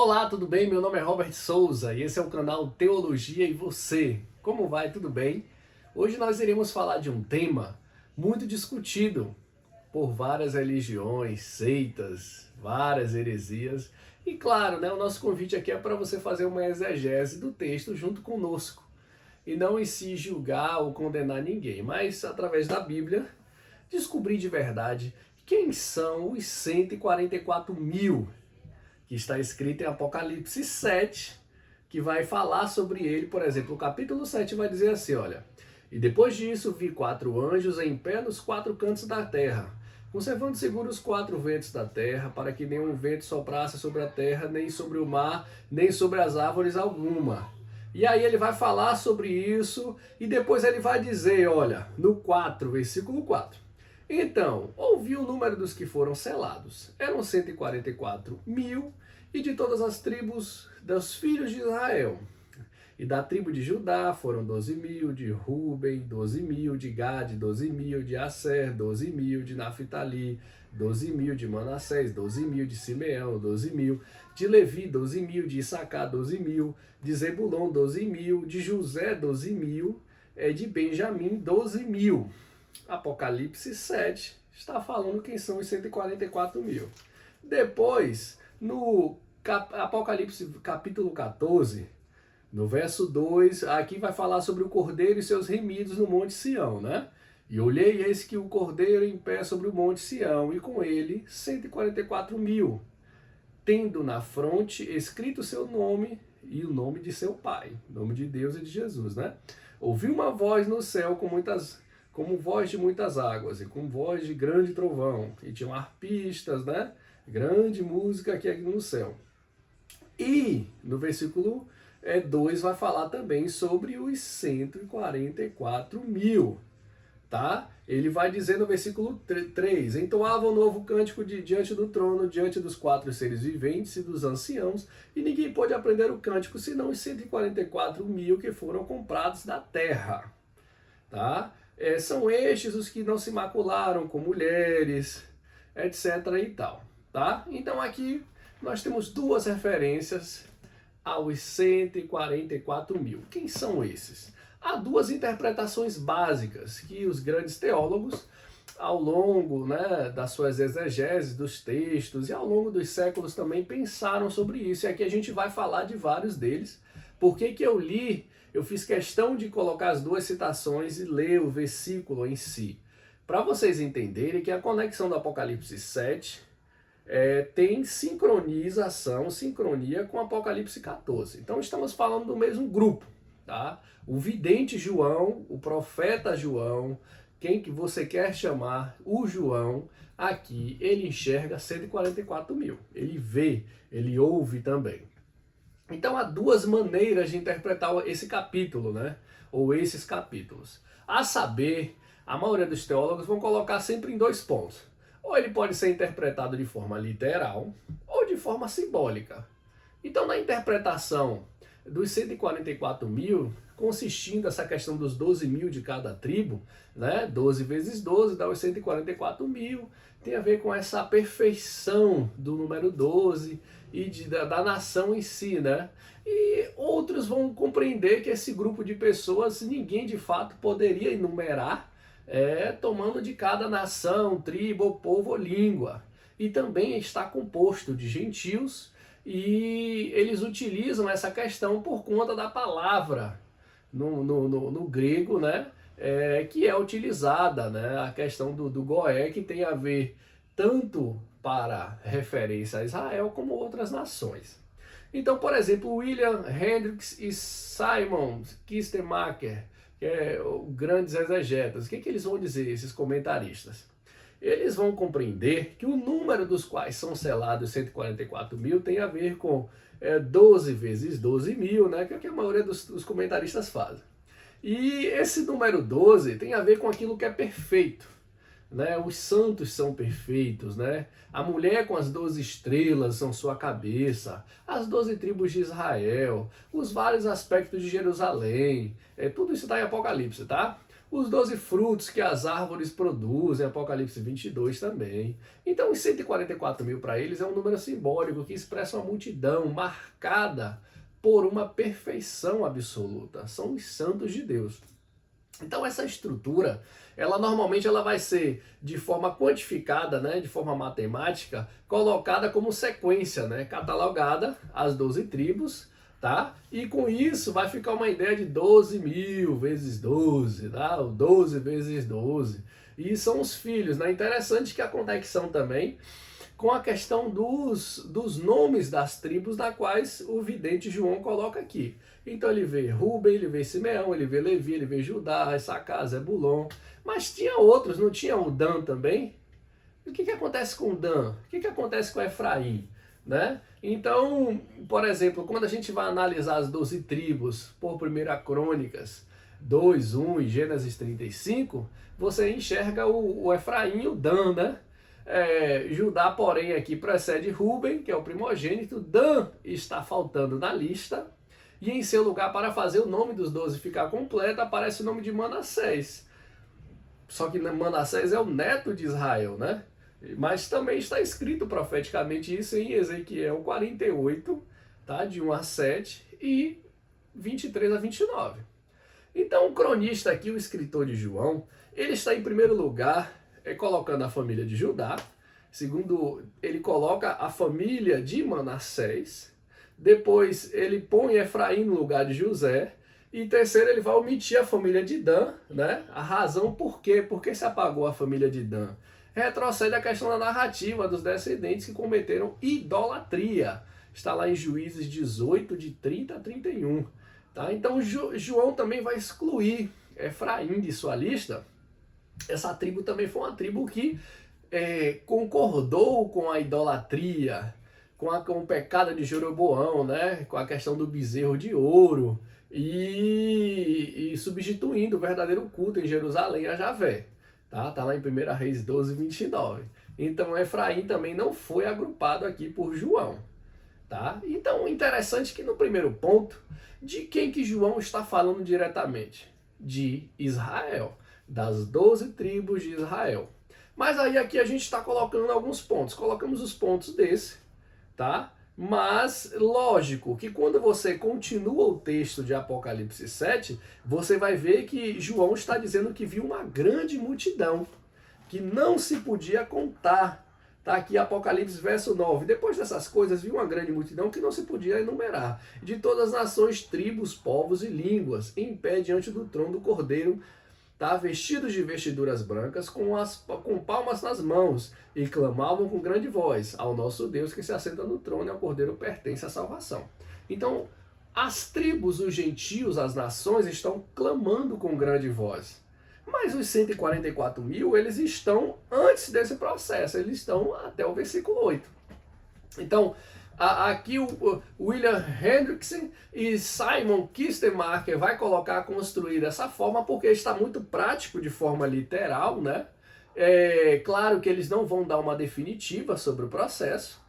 Olá, tudo bem? Meu nome é Robert Souza e esse é o canal Teologia e Você. Como vai? Tudo bem? Hoje nós iremos falar de um tema muito discutido por várias religiões, seitas, várias heresias. E claro, o nosso convite aqui é para você fazer uma exegese do texto junto conosco. E não em si julgar ou condenar ninguém, mas através da Bíblia descobrir de verdade quem são os 144 mil que está escrito em Apocalipse 7, que vai falar sobre ele. Por exemplo, o capítulo 7 vai dizer assim, olha: "E depois disso vi 4 anjos em pé nos 4 cantos da terra, conservando seguros os 4 ventos da terra, para que nenhum vento soprasse sobre a terra, nem sobre o mar, nem sobre as árvores alguma." E aí ele vai falar sobre isso, e depois ele vai dizer, olha, no 4, versículo 4. "Então, ouvi o número dos que foram selados. Eram 144 mil, e de todas as tribos dos filhos de Israel. E da tribo de Judá foram 12 mil, de Ruben, 12 mil, de Gade, 12 mil, de Asser, 12 mil, de Naphtali, 12 mil, de Manassés, 12 mil, de Simeão, 12 mil, de Levi, 12 mil, de Issacar, 12 mil, de Zebulon, 12 mil, de José, 12 mil, de Benjamim, 12 mil. Apocalipse 7 está falando quem são os 144 mil. Depois, no Apocalipse capítulo 14, no verso 2, aqui vai falar sobre o cordeiro e seus remidos no Monte Sião, né? "E olhei, e eis que o cordeiro em pé sobre o Monte Sião, e com ele 144 mil, tendo na fronte escrito o seu nome e o nome de seu pai." O nome de Deus e de Jesus, né? "Ouvi uma voz no céu como voz de muitas águas, e com voz de grande trovão." E tinham arpistas, né? Grande música aqui no céu. E no versículo 2 vai falar também sobre os 144 mil. Tá? Ele vai dizer no versículo 3: "Entoavam um novo cântico diante do trono, diante dos 4 seres viventes e dos anciãos, e ninguém pôde aprender o cântico, senão os 144 mil que foram comprados da terra." Tá? São estes os que não se macularam com mulheres, etc. e tal. Tá? Então aqui nós temos duas referências aos 144 mil. Quem são esses? Há duas interpretações básicas que os grandes teólogos, ao longo, das suas exegeses dos textos e ao longo dos séculos também pensaram sobre isso. E aqui a gente vai falar de vários deles. Por que eu fiz questão de colocar as duas citações e ler o versículo em si? Para vocês entenderem que a conexão do Apocalipse 7 tem sincronia com Apocalipse 14. Então estamos falando do mesmo grupo, tá? O vidente João, o profeta João, quem que você quer chamar, o João, aqui ele enxerga 144 mil. Ele vê, ele ouve também. Então há duas maneiras de interpretar esse capítulo, né? Ou esses capítulos. A saber, a maioria dos teólogos vão colocar sempre em dois pontos. Ou ele pode ser interpretado de forma literal, ou de forma simbólica. Então, na interpretação dos 144 mil, consistindo essa questão dos 12 mil de cada tribo, né? 12 vezes 12 dá os 144 mil, tem a ver com essa perfeição do número 12 e da nação em si, né? E outros vão compreender que esse grupo de pessoas ninguém de fato poderia enumerar, tomando de cada nação, tribo, povo ou língua. E também está composto de gentios, e eles utilizam essa questão por conta da palavra no grego, né? Que é utilizada, né? A questão do goé, que tem a ver tanto para referência a Israel como outras nações. Então, por exemplo, William Hendricks e Simon Kistemaker, que grandes exegetas, o que eles vão dizer, esses comentaristas? Eles vão compreender que o número dos quais são selados 144 mil tem a ver com 12 vezes 12 mil, né, que é o que a maioria dos comentaristas fazem. E esse número 12 tem a ver com aquilo que é perfeito. Né? Os santos são perfeitos, né? A mulher com as 12 estrelas são sua cabeça, as 12 tribos de Israel, os vários aspectos de Jerusalém, tudo isso está em Apocalipse, tá? Os 12 frutos que as árvores produzem, Apocalipse 22 também. Então, os 144 mil para eles é um número simbólico que expressa uma multidão marcada por uma perfeição absoluta. São os santos de Deus. Então essa estrutura, ela normalmente vai ser de forma quantificada, né, de forma matemática, colocada como sequência, né, catalogada as 12 tribos, tá? E com isso vai ficar uma ideia de 12 mil vezes 12, tá? 12 vezes 12. E são os filhos, né? Interessante que a conexão também com a questão dos nomes das tribos na quais o vidente João coloca aqui. Então ele vê Rubem, ele vê Simeão, ele vê Levi, ele vê Judá, Issacar, Zebulon. Mas tinha outros, não tinha o Dan também? O que acontece com o Dan? O que acontece com Efraim? Né? Então, por exemplo, quando a gente vai analisar as 12 tribos por 1 Crônicas 2, 1 e Gênesis 35, você enxerga o Efraim e o Dan, né? Judá, porém, aqui precede Rubem, que é o primogênito. Dan está faltando na lista. E em seu lugar, para fazer o nome dos 12 ficar completo, aparece o nome de Manassés. Só que Manassés é o neto de Israel, né? Mas também está escrito profeticamente isso em Ezequiel 48, tá? De 1 a 7 e 23 a 29. Então o cronista aqui, o escritor de João, ele está em primeiro lugar colocando a família de Judá. Segundo, ele coloca a família de Manassés. Depois ele põe Efraim no lugar de José. E terceiro, ele vai omitir a família de Dan, né? A razão por quê? Por que se apagou a família de Dan? Retrocede a questão da narrativa dos descendentes que cometeram idolatria. Está lá em Juízes 18, de 30 a 31. Tá? Então João também vai excluir Efraim de sua lista. Essa tribo também foi uma tribo que concordou com a idolatria, com o pecado de Jeroboão, né? Com a questão do bezerro de ouro e substituindo o verdadeiro culto em Jerusalém a Javé. Tá lá em 1 Reis 12, 29. Então Efraim também não foi agrupado aqui por João. Tá? Então interessante que no primeiro ponto, de quem que João está falando diretamente? De Israel, das 12 tribos de Israel. Mas aí aqui a gente está colocando alguns pontos. Colocamos os pontos desse, tá? Mas lógico que quando você continua o texto de Apocalipse 7, você vai ver que João está dizendo que viu uma grande multidão, que não se podia contar. Está aqui Apocalipse verso 9. Depois dessas coisas, viu uma grande multidão que não se podia enumerar, de todas as nações, tribos, povos e línguas, em pé diante do trono do Cordeiro, tá? Vestidos de vestiduras brancas, com palmas nas mãos, e clamavam com grande voz: ao nosso Deus que se assenta no trono, e ao Cordeiro pertence a salvação. Então, as tribos, os gentios, as nações estão clamando com grande voz. Mas os 144 mil, eles estão antes desse processo, eles estão até o versículo 8. Então, aqui o William Hendrickson e Simon Kistemacher vai colocar construir dessa forma, porque está muito prático de forma literal, né? Claro que eles não vão dar uma definitiva sobre o processo.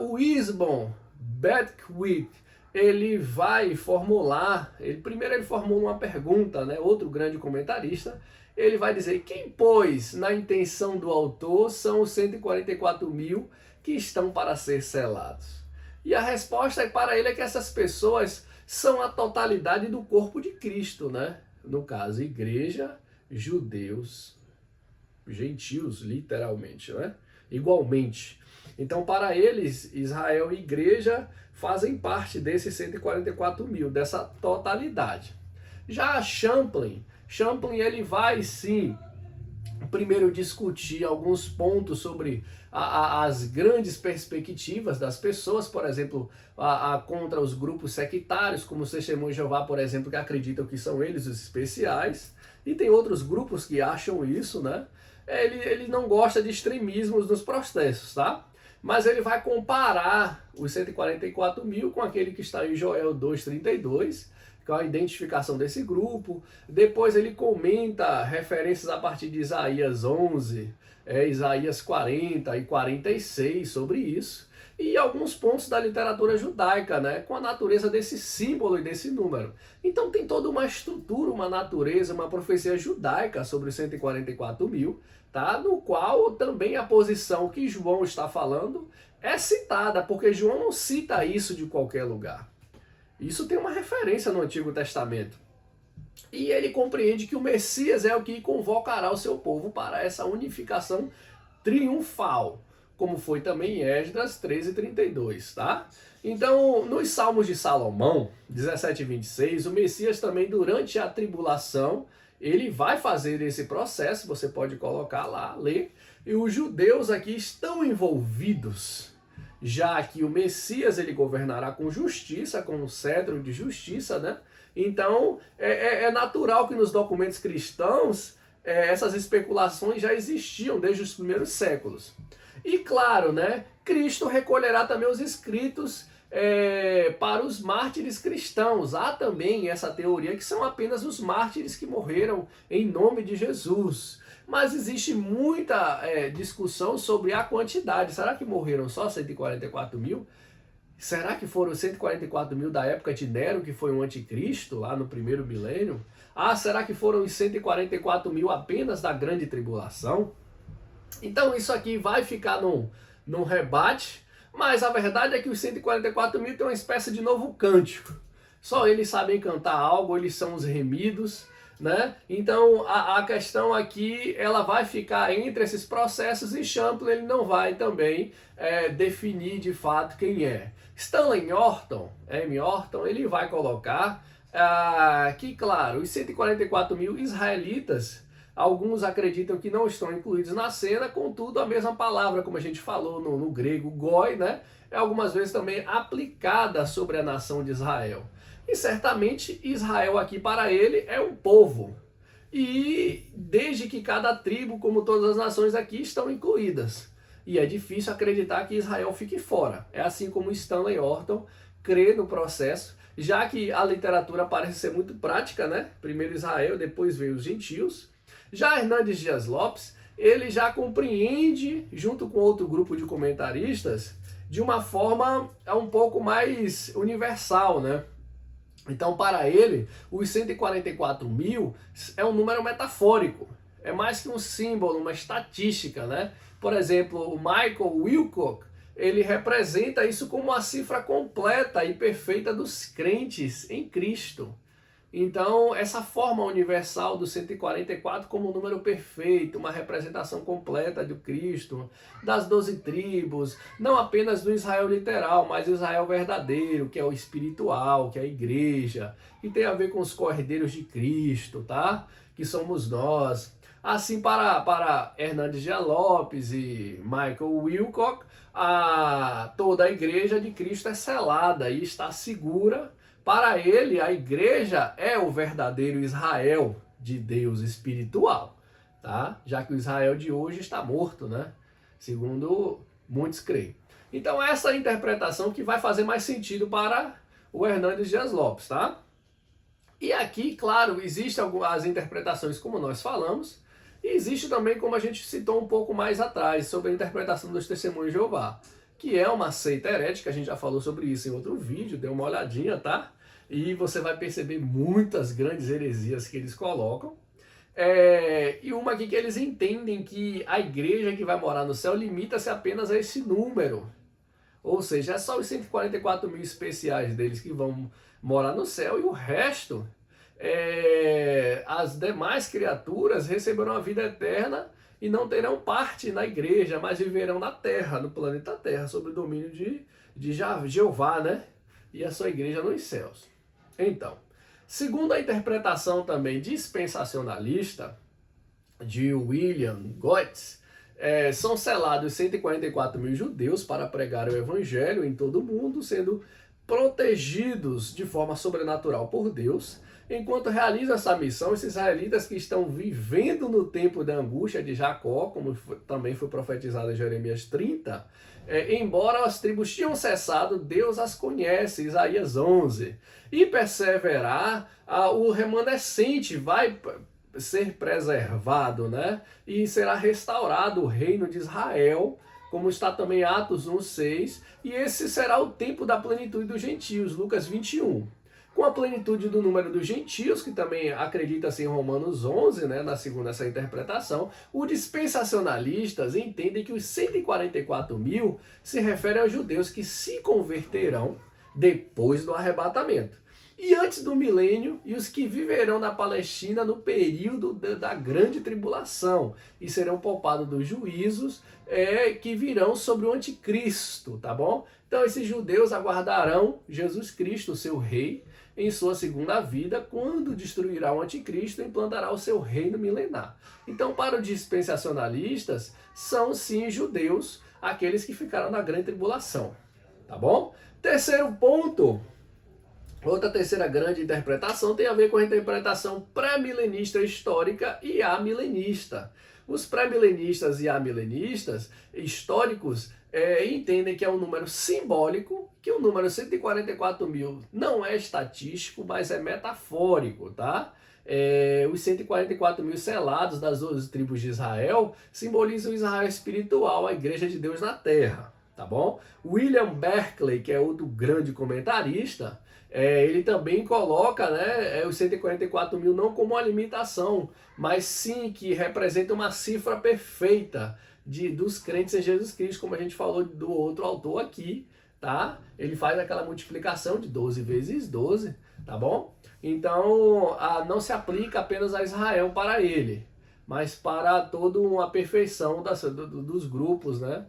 O Isbon Beckwith, ele vai formular, primeiro ele formula uma pergunta, né? Outro grande comentarista, ele vai dizer: quem, pois, na intenção do autor, são os 144 mil que estão para ser selados? E a resposta para ele é que essas pessoas são a totalidade do corpo de Cristo, né? No caso, igreja, judeus, gentios, literalmente, né? Igualmente. Então, para eles, Israel e igreja fazem parte desses 144 mil, dessa totalidade. Já Champlin ele vai sim primeiro discutir alguns pontos sobre as grandes perspectivas das pessoas, por exemplo, contra os grupos sectários, como os Testemunhos de Jeová, por exemplo, que acreditam que são eles os especiais, e tem outros grupos que acham isso, né? Ele não gosta de extremismos nos processos, tá? Mas ele vai comparar os 144 mil com aquele que está em Joel 2,32, com a identificação desse grupo. Depois ele comenta referências a partir de Isaías 11, Isaías 40 e 46 sobre isso. e alguns pontos da literatura judaica, né, com a natureza desse símbolo e desse número. Então tem toda uma estrutura, uma natureza, uma profecia judaica sobre os 144 mil, tá? No qual também a posição que João está falando é citada, porque João não cita isso de qualquer lugar. Isso tem uma referência no Antigo Testamento. E ele compreende que o Messias é o que convocará o seu povo para essa unificação triunfal, como foi também em Esdras 13:32, tá? Então, nos Salmos de Salomão, 17 e 26, o Messias também, durante a tribulação, ele vai fazer esse processo, você pode colocar lá, ler, e os judeus aqui estão envolvidos, já que o Messias ele governará com justiça, com um cetro de justiça, né? Então, é natural que nos documentos cristãos essas especulações já existiam desde os primeiros séculos. E claro, né, Cristo recolherá também os escritos para os mártires cristãos. Há também essa teoria que são apenas os mártires que morreram em nome de Jesus. Mas existe muita discussão sobre a quantidade. Será que morreram só 144 mil? Será que foram 144 mil da época de Nero, que foi um anticristo lá no primeiro milênio? Ah, será que foram os 144 mil apenas da grande tribulação? Então isso aqui vai ficar num rebate, mas a verdade é que os 144 mil tem uma espécie de novo cântico. Só eles sabem cantar algo, eles são os remidos, né? Então a questão aqui ela vai ficar entre esses processos e Champlin ele não vai também definir de fato quem é. Stanley Orton, M. Orton, ele vai colocar que, claro, os 144 mil israelitas, alguns acreditam que não estão incluídos na cena, contudo a mesma palavra, como a gente falou no grego, goi, né, é algumas vezes também aplicada sobre a nação de Israel. E certamente Israel aqui para ele é um povo. E desde que cada tribo, como todas as nações aqui, estão incluídas. E é difícil acreditar que Israel fique fora. É assim como Stanley Orton crê no processo, já que a literatura parece ser muito prática, né? Primeiro Israel, depois veio os gentios. Já Hernandes Dias Lopes, ele já compreende, junto com outro grupo de comentaristas, de uma forma um pouco mais universal, né? Então, para ele, os 144 mil é um número metafórico. É mais que um símbolo, uma estatística, né? Por exemplo, o Michael Wilcock, ele representa isso como a cifra completa e perfeita dos crentes em Cristo. Então, essa forma universal do 144 como um número perfeito, uma representação completa de Cristo, das 12 tribos, não apenas do Israel literal, mas o Israel verdadeiro, que é o espiritual, que é a igreja, que tem a ver com os cordeiros de Cristo, tá? Que somos nós. Assim, para Hernandes Dias Lopes e Michael Wilcock, toda a igreja de Cristo é selada e está segura. Para ele, a igreja é o verdadeiro Israel de Deus espiritual, tá? Já que o Israel de hoje está morto, né? Segundo muitos creem. Então, essa é a interpretação que vai fazer mais sentido para o Hernandes Dias Lopes, tá? E aqui, claro, existem as interpretações como nós falamos, e existe também, como a gente citou um pouco mais atrás, sobre a interpretação dos Testemunhos de Jeová, que é uma seita herética, a gente já falou sobre isso em outro vídeo, dê uma olhadinha, tá? E você vai perceber muitas grandes heresias que eles colocam. E uma aqui que eles entendem que a igreja que vai morar no céu limita-se apenas a esse número. Ou seja, é só os 144 mil especiais deles que vão morar no céu e o resto, as demais criaturas receberão a vida eterna e não terão parte na igreja, mas viverão na terra, no planeta Terra, sob o domínio de Jeová, né? E a sua igreja nos céus. Então, segundo a interpretação também dispensacionalista de William Goetz, são selados 144 mil judeus para pregar o evangelho em todo o mundo, sendo protegidos de forma sobrenatural por Deus. Enquanto realizam essa missão, esses israelitas que estão vivendo no tempo da angústia de Jacó, como também foi profetizado em Jeremias 30, embora as tribos tinham cessado, Deus as conhece, Isaías 11, e perseverar, o remanescente vai ser preservado, né? E será restaurado o reino de Israel como está também Atos 1:6, e esse será o tempo da plenitude dos gentios, Lucas 21. Com a plenitude do número dos gentios, que também acredita-se em Romanos 11, né, segundo essa interpretação, os dispensacionalistas entendem que os 144 mil se refere aos judeus que se converterão depois do arrebatamento. E antes do milênio, e os que viverão na Palestina no período da grande tribulação, e serão poupados dos juízos que virão sobre o anticristo, tá bom? Então esses judeus aguardarão Jesus Cristo, o seu rei, em sua segunda vida, quando destruirá o anticristo e implantará o seu reino milenar. Então, para os dispensacionalistas, são sim judeus aqueles que ficaram na grande tribulação, tá bom? Terceiro ponto, outra terceira grande interpretação tem a ver com a interpretação pré-milenista histórica e amilenista. Os pré-milenistas e amilenistas históricos entendem que é um número simbólico, que o número 144 mil não é estatístico, mas é metafórico, tá? Os 144 mil selados das 12 tribos de Israel simbolizam Israel espiritual, a igreja de Deus na terra, tá bom? William Berkeley, que é outro grande comentarista, ele também coloca, né, os 144 mil não como uma limitação, mas sim que representa uma cifra perfeita dos crentes em Jesus Cristo, como a gente falou do outro autor aqui, tá? Ele faz aquela multiplicação de 12 vezes 12, tá bom? Então, não se aplica apenas a Israel para ele, mas para toda uma perfeição dos grupos, né?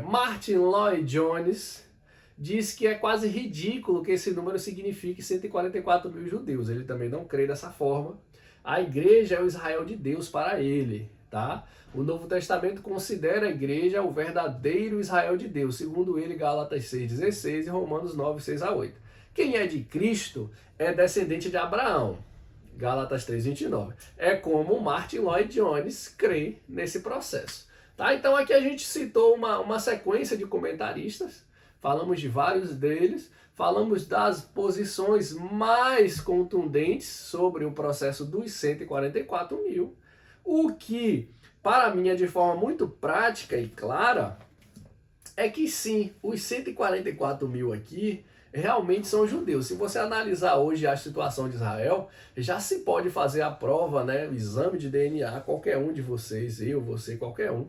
Martin Lloyd Jones diz que é quase ridículo que esse número signifique 144 mil judeus. Ele também não crê dessa forma. A igreja é o Israel de Deus para ele, tá? O Novo Testamento considera a igreja o verdadeiro Israel de Deus, segundo ele, Gálatas 6:16 e Romanos 9:6-8. Quem é de Cristo é descendente de Abraão, Gálatas 3:29. É como Martin Lloyd Jones crê nesse processo. Tá? Então aqui a gente citou uma sequência de comentaristas, falamos de vários deles, falamos das posições mais contundentes sobre o processo dos 144 mil, o que, para mim, é de forma muito prática e clara, é que sim, os 144 mil aqui realmente são judeus. Se você analisar hoje a situação de Israel, já se pode fazer a prova, né, o exame de DNA, qualquer um de vocês, eu, você, qualquer um.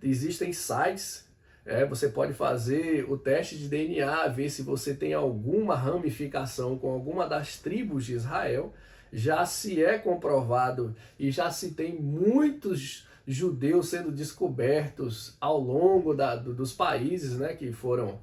Existem sites, você pode fazer o teste de DNA, ver se você tem alguma ramificação com alguma das tribos de Israel. Já se é comprovado e já se tem muitos judeus sendo descobertos ao longo dos países, né, que foram,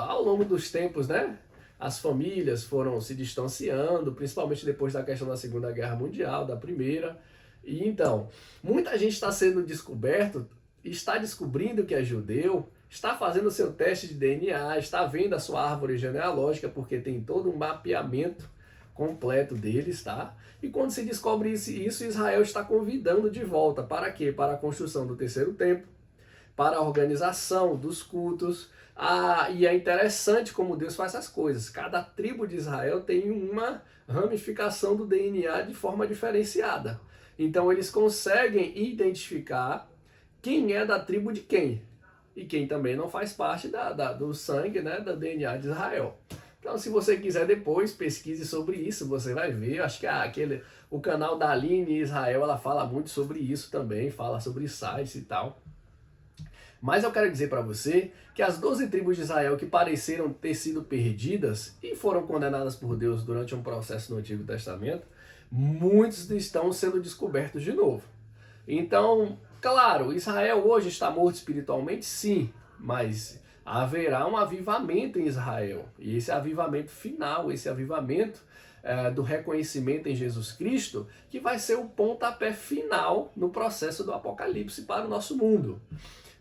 ao longo dos tempos, né, as famílias foram se distanciando, principalmente depois da questão da Segunda Guerra Mundial, da Primeira. E então, muita gente está sendo descoberto, está descobrindo que é judeu, está fazendo o seu teste de DNA, está vendo a sua árvore genealógica, porque tem todo um mapeamento completo deles, tá? E quando se descobre isso, Israel está convidando de volta. Para quê? Para a construção do terceiro templo, para a organização dos cultos. E é interessante como Deus faz essas coisas. Cada tribo de Israel tem uma ramificação do DNA de forma diferenciada. Então eles conseguem identificar quem é da tribo de quem. E quem também não faz parte do sangue, né, do DNA de Israel. Então, se você quiser depois, pesquise sobre isso, você vai ver. Acho que o canal da Aline Israel, ela fala muito sobre isso também, fala sobre sites e tal. Mas eu quero dizer para você que as 12 tribos de Israel que pareceram ter sido perdidas e foram condenadas por Deus durante um processo no Antigo Testamento, muitos estão sendo descobertos de novo. Então, claro, Israel hoje está morto espiritualmente, sim, mas haverá um avivamento em Israel. E esse avivamento final, esse avivamento do reconhecimento em Jesus Cristo, que vai ser o pontapé final no processo do Apocalipse para o nosso mundo.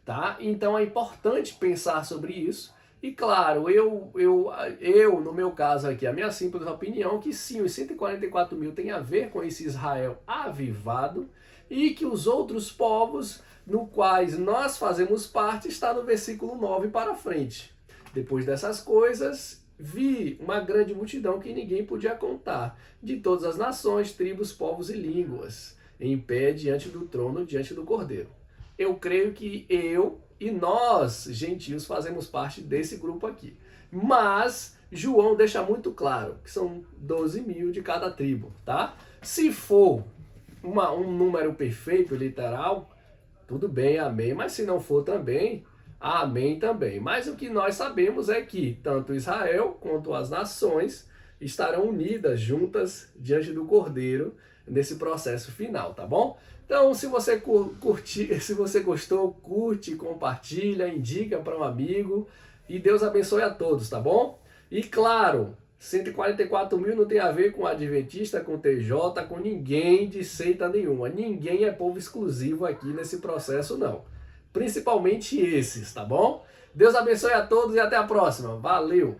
Tá? Então é importante pensar sobre isso. E claro, eu no meu caso aqui, a minha simples opinião, que sim, os 144 mil tem a ver com esse Israel avivado, e que os outros povos, no quais nós fazemos parte, está no versículo 9 para frente. Depois dessas coisas, vi uma grande multidão que ninguém podia contar, de todas as nações, tribos, povos e línguas, em pé diante do trono, diante do Cordeiro. eu creio que eu e nós, gentios, fazemos parte desse grupo aqui. Mas João deixa muito claro que são 12 mil de cada tribo, tá? Se for um número perfeito, literal, tudo bem, amém. Mas se não for também, amém também. Mas o que nós sabemos é que tanto Israel quanto as nações estarão unidas, juntas, diante do Cordeiro, nesse processo final, tá bom? Então, se você curtir, se você gostou, curte, compartilha, indica para um amigo e Deus abençoe a todos, tá bom? E claro, 144 mil não tem a ver com adventista, com TJ, com ninguém de seita nenhuma. Ninguém é povo exclusivo aqui nesse processo, não. Principalmente esses, tá bom? Deus abençoe a todos e até a próxima. Valeu!